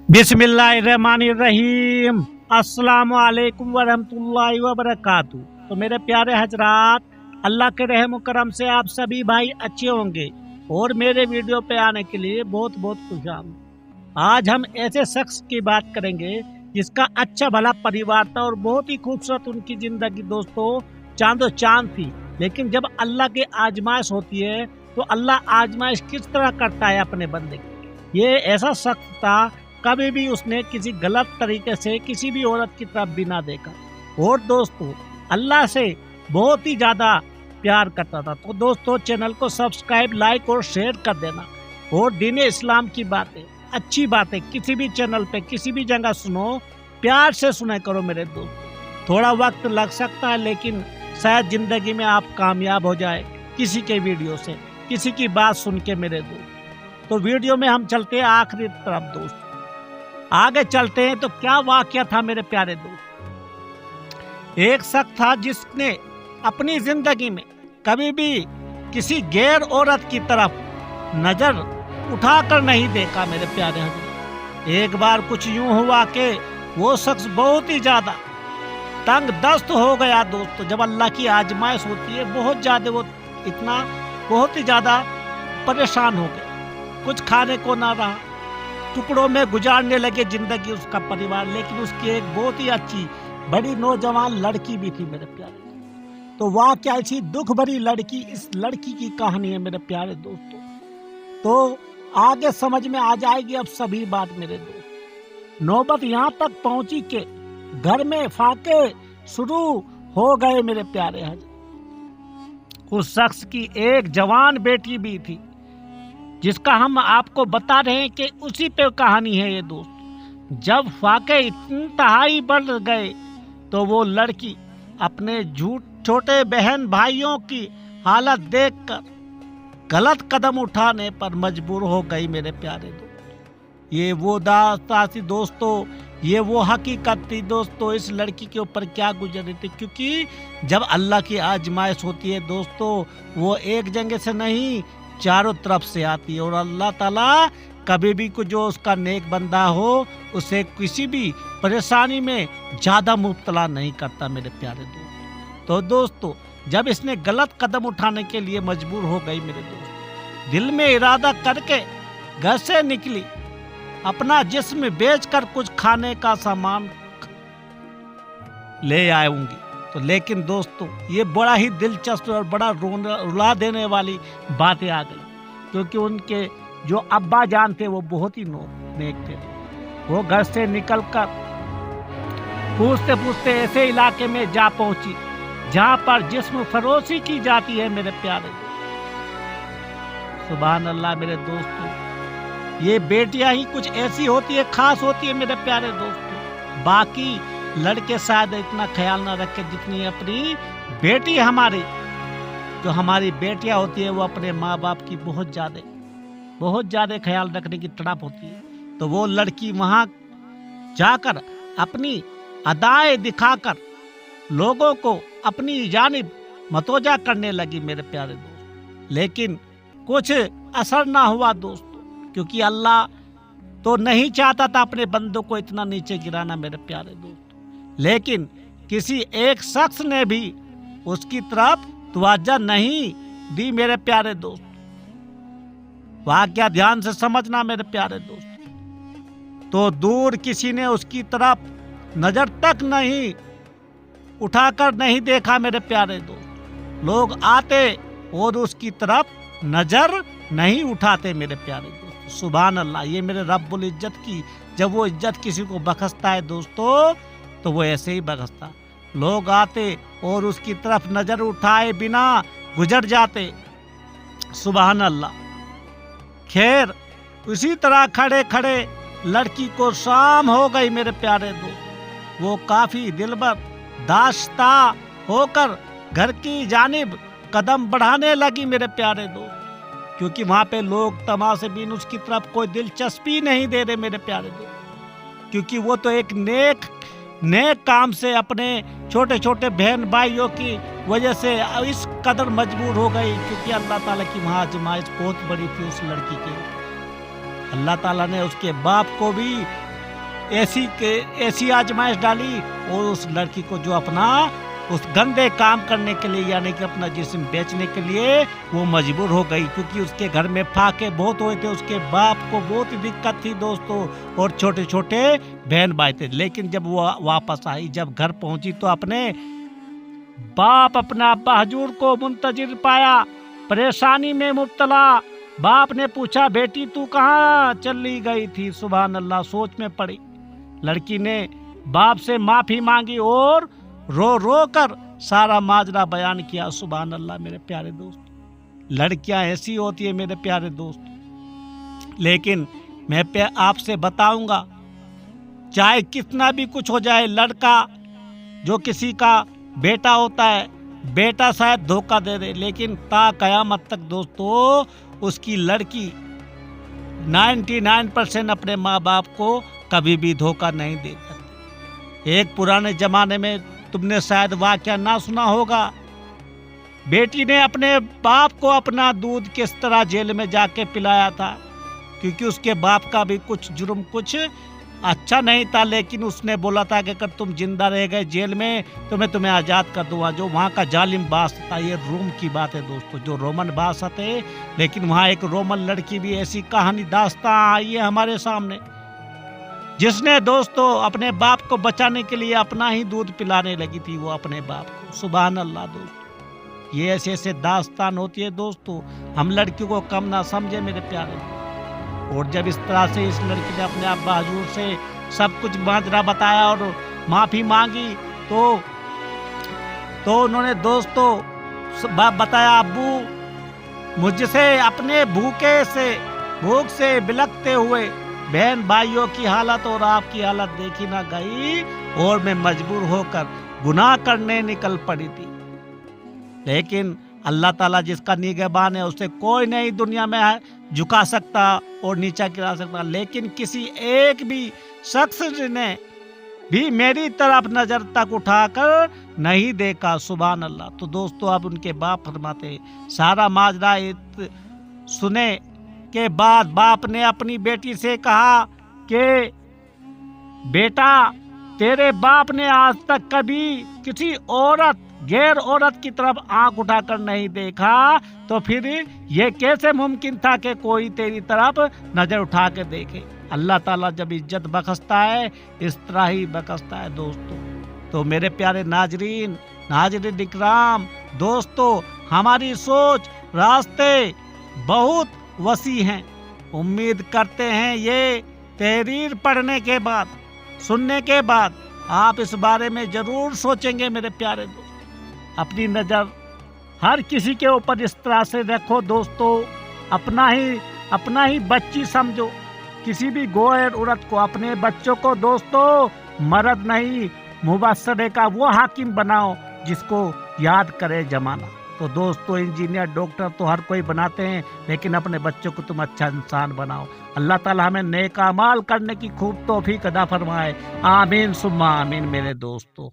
बिस्मिल्लाहिर्रहमानिर्रहीम। अस्सलामु अलैकुम वरहमतुल्लाहि वबरकातुहू। तो मेरे प्यारे हजरात, अल्लाह के रहम करम से आप सभी भाई अच्छे होंगे और मेरे वीडियो पे आने के लिए बहुत बहुत खुशामद। आज हम ऐसे शख्स की बात करेंगे जिसका अच्छा भला परिवार था और बहुत ही खूबसूरत उनकी जिंदगी दोस्तों चांदो चांद थी। लेकिन जब अल्लाह की आजमाइश होती है तो अल्लाह आजमाइश किस तरह करता है अपने बंदे की। ये ऐसा शख्स था, कभी भी उसने किसी गलत तरीके से किसी भी औरत की तरफ भी ना देखा और दोस्तों अल्लाह से बहुत ही ज़्यादा प्यार करता था। तो दोस्तों चैनल को सब्सक्राइब, लाइक और शेयर कर देना और दीन इस्लाम की बातें, अच्छी बातें किसी भी चैनल पे किसी भी जगह सुनो, प्यार से सुना करो मेरे दोस्त। थोड़ा वक्त लग सकता है लेकिन शायद ज़िंदगी में आप कामयाब हो जाए किसी के वीडियो से, किसी की बात सुन के मेरे दोस्त। तो वीडियो में हम चलते हैं आखिरी तरफ दोस्त, आगे चलते हैं। तो क्या वाकया था मेरे प्यारे दोस्त। एक शख्स था जिसने अपनी जिंदगी में कभी भी किसी गैर औरत की तरफ नजर उठाकर नहीं देखा मेरे प्यारे हजरात। एक बार कुछ यूं हुआ कि वो शख्स बहुत ही ज्यादा तंग दस्त हो गया दोस्तों। जब अल्लाह की आजमाइश होती है बहुत ज्यादा, वो इतना बहुत ही ज्यादा परेशान हो गया, कुछ खाने को ना रहा, टुकड़ों में गुजारने लगे जिंदगी उसका परिवार। लेकिन उसकी एक बहुत ही अच्छी बड़ी नौजवान लड़की भी थी मेरे प्यारे। तो वह क्या ऐसी दुख भरी लड़की, इस लड़की की कहानी है मेरे प्यारे दोस्तों। तो आगे समझ में आ जाएगी अब सभी बात मेरे दोस्त। नौबत यहाँ तक पहुंची कि घर में फाके शुरू हो गए मेरे प्यारे हजरात। उस शख्स की एक जवान बेटी भी थी जिसका हम आपको बता रहे हैं कि उसी पे कहानी है ये दोस्त। जब फाके इंतहाई बढ़ गए तो वो लड़की अपने छोटे बहन भाइयों की हालत देखकर गलत कदम उठाने पर मजबूर हो गई मेरे प्यारे दोस्त। ये वो दास्तां थी दोस्तों, ये वो हकीकत थी दोस्तों इस लड़की के ऊपर क्या गुजर रही थी। क्योंकि जब अल्लाह की आजमाइश होती है दोस्तों वो एक जगह से नहीं चारों तरफ से आती है और अल्लाह ताला कभी भी को जो उसका नेक बंदा हो उसे किसी भी परेशानी में ज़्यादा मुब्तला नहीं करता मेरे प्यारे दोस्त। तो दोस्तों जब इसने गलत कदम उठाने के लिए मजबूर हो गई मेरे दोस्त, दिल में इरादा करके घर से निकली, अपना जिस्म बेचकर कुछ खाने का सामान ले आऊंगी। तो लेकिन दोस्तों ये बड़ा ही दिलचस्प और बड़ा रुला देने वाली बातें आ गई, क्योंकि उनके जो अब्बा जान थे वो बहुत ही नेक थे। वो घर से निकलकर पूछते पूछते ऐसे इलाके में जा पहुंची जहां पर जिस्म फरोशी की जाती है मेरे प्यारे। सुभान अल्लाह मेरे दोस्तों, ये बेटियां ही कुछ ऐसी होती है, खास होती है मेरे प्यारे दोस्तों। बाकी लड़के शायद इतना ख्याल ना रखे जितनी अपनी बेटी, हमारी जो हमारी बेटियां होती है वो अपने माँ बाप की बहुत ज़्यादा ख्याल रखने की तड़प होती है। तो वो लड़की वहाँ जाकर अपनी अदाएं दिखाकर लोगों को अपनी जानिब मतोजा करने लगी मेरे प्यारे दोस्त। लेकिन कुछ असर ना हुआ दोस्तों, क्योंकि अल्लाह तो नहीं चाहता था अपने बंदों को इतना नीचे गिराना मेरे प्यारे दोस्त। लेकिन किसी एक शख्स ने भी उसकी तरफ तवज्जो नहीं दी मेरे प्यारे दोस्त। वाकया ध्यान से समझना मेरे प्यारे दोस्त। तो दूर किसी ने उसकी तरफ नजर तक नहीं उठाकर नहीं देखा मेरे प्यारे दोस्त। लोग आते और उसकी तरफ नजर नहीं उठाते मेरे प्यारे दोस्त। सुभान अल्लाह, ये मेरे रब्बुल इज्जत की जब वो इज्जत किसी को बख्शता है दोस्तों तो वो ऐसे ही बख्शता। लोग आते और उसकी तरफ नजर उठाए बिना गुजर जाते। सुभान अल्लाह। खैर उसी तरह खड़े खड़े लड़की को शाम हो गई मेरे प्यारे दोस्त। वो काफी दिलबर दाश्ता होकर घर की जानिब कदम बढ़ाने लगी मेरे प्यारे दोस्त, क्योंकि वहाँ पे लोग तमाशे बिन उसकी तरफ कोई दिलचस्पी नहीं दे रहे मेरे प्यारे दोस्त। क्योंकि वो तो एक नेक काम से अपने छोटे छोटे बहन भाइयों की वजह से इस कदर मजबूर हो गई, क्योंकि अल्लाह ताला की वहाँ आजमाइश बहुत बड़ी थी उस लड़की के। अल्लाह ताला ने उसके बाप को भी ऐसी आजमाइश डाली और उस लड़की को जो अपना उस गंदे काम करने के लिए यानी कि अपना जिस्म बेचने के लिए वो मजबूर हो गई, क्योंकि उसके घर में फाके बहुत हुए थे। उसके बाप को बहुत ही दिक्कत थी दोस्तों, और छोटे छोटे बहन भाई थे। लेकिन जब वो वापस आई, जब घर पहुंची तो अपने बाप अपना अब्बा हजूर को मुंतजिर पाया, परेशानी में मुब्तला। बाप ने पूछा, बेटी तू कहाँ चली गई थी? सुभान अल्लाह, सोच में पड़ी। लड़की ने बाप से माफी मांगी और रो रो कर सारा माजरा बयान किया। सुभान अल्लाह मेरे प्यारे दोस्त, लड़कियां ऐसी होती है मेरे प्यारे दोस्त। लेकिन मैं आपसे बताऊंगा, चाहे कितना भी कुछ हो जाए, लड़का जो किसी का बेटा होता है, बेटा शायद धोखा दे दे, लेकिन ता कयामत तक दोस्तों उसकी लड़की 99% अपने माँ बाप को कभी भी धोखा नहीं दे सकती। एक पुराने जमाने में तुमने शायद वाकया ना सुना होगा, बेटी ने अपने बाप को अपना दूध किस तरह जेल में जाके पिलाया था, क्योंकि उसके बाप का भी कुछ जुर्म कुछ अच्छा नहीं था। लेकिन उसने बोला था कि अगर तुम जिंदा रह गए जेल में तो मैं तुम्हें आज़ाद कर दूंगा। जो वहाँ का जालिम बादशाह था, ये रोम की बात है दोस्तों, जो रोमन बादशाह थे, लेकिन वहाँ एक रोमन लड़की भी ऐसी कहानी दास्तां आई है हमारे सामने, जिसने दोस्तों अपने बाप को बचाने के लिए अपना ही दूध पिलाने लगी थी वो अपने बाप को। सुभान अल्लाह दोस्तों, ये ऐसे ऐसे दास्तान होती है दोस्तों, हम लड़कियों को कम ना समझे मेरे प्यारे। और जब इस तरह से इस लड़की ने अपने अब्बा हजूर से सब कुछ माजरा बताया और माफी मांगी तो उन्होंने दोस्तों बताया, अब्बू मुझसे अपने भूख से बिलखते हुए बहन भाइयों की हालत और आपकी हालत देखी ना गई और मैं मजबूर होकर गुनाह करने निकल पड़ी थी। लेकिन अल्लाह ताला जिसका निगहबान है, उसे कोई नहीं दुनिया में झुका सकता और नीचा गिरा सकता। लेकिन किसी एक भी शख्स ने भी मेरी तरफ नजर तक उठाकर नहीं देखा। सुभान अल्लाह। तो दोस्तों अब उनके बाप फरमाते, सारा माजरा सुने के बाद बाप ने अपनी बेटी से कहा कि बेटा, तेरे बाप ने आज तक कभी किसी गैर औरत की तरफ आंख उठाकर नहीं देखा, तो फिर ये कैसे मुमकिन था कि कोई तेरी तरफ नजर उठा के देखे। अल्लाह ताला जब इज्जत बख्शता है इस तरह ही बख्शता है दोस्तों। तो मेरे प्यारे नाजरीन इकराम दोस्तों, हमारी सोच रास्ते बहुत वसी हैं। उम्मीद करते हैं ये तहरीर पढ़ने के बाद, सुनने के बाद आप इस बारे में जरूर सोचेंगे मेरे प्यारे दोस्त। अपनी नज़र हर किसी के ऊपर इस तरह से रखो दोस्तों, अपना ही बच्ची समझो। किसी भी गैर औरत को, अपने बच्चों को दोस्तों मर्द नहीं मुबस्सरे का वो हाकिम बनाओ जिसको याद करे जमाना। तो दोस्तों इंजीनियर डॉक्टर तो हर कोई बनाते हैं, लेकिन अपने बच्चों को तुम अच्छा इंसान बनाओ। अल्लाह ताला हमें नेक अमाल करने की खूब तौफीक अता फरमाए। आमीन सुम्मा आमीन मेरे दोस्तों।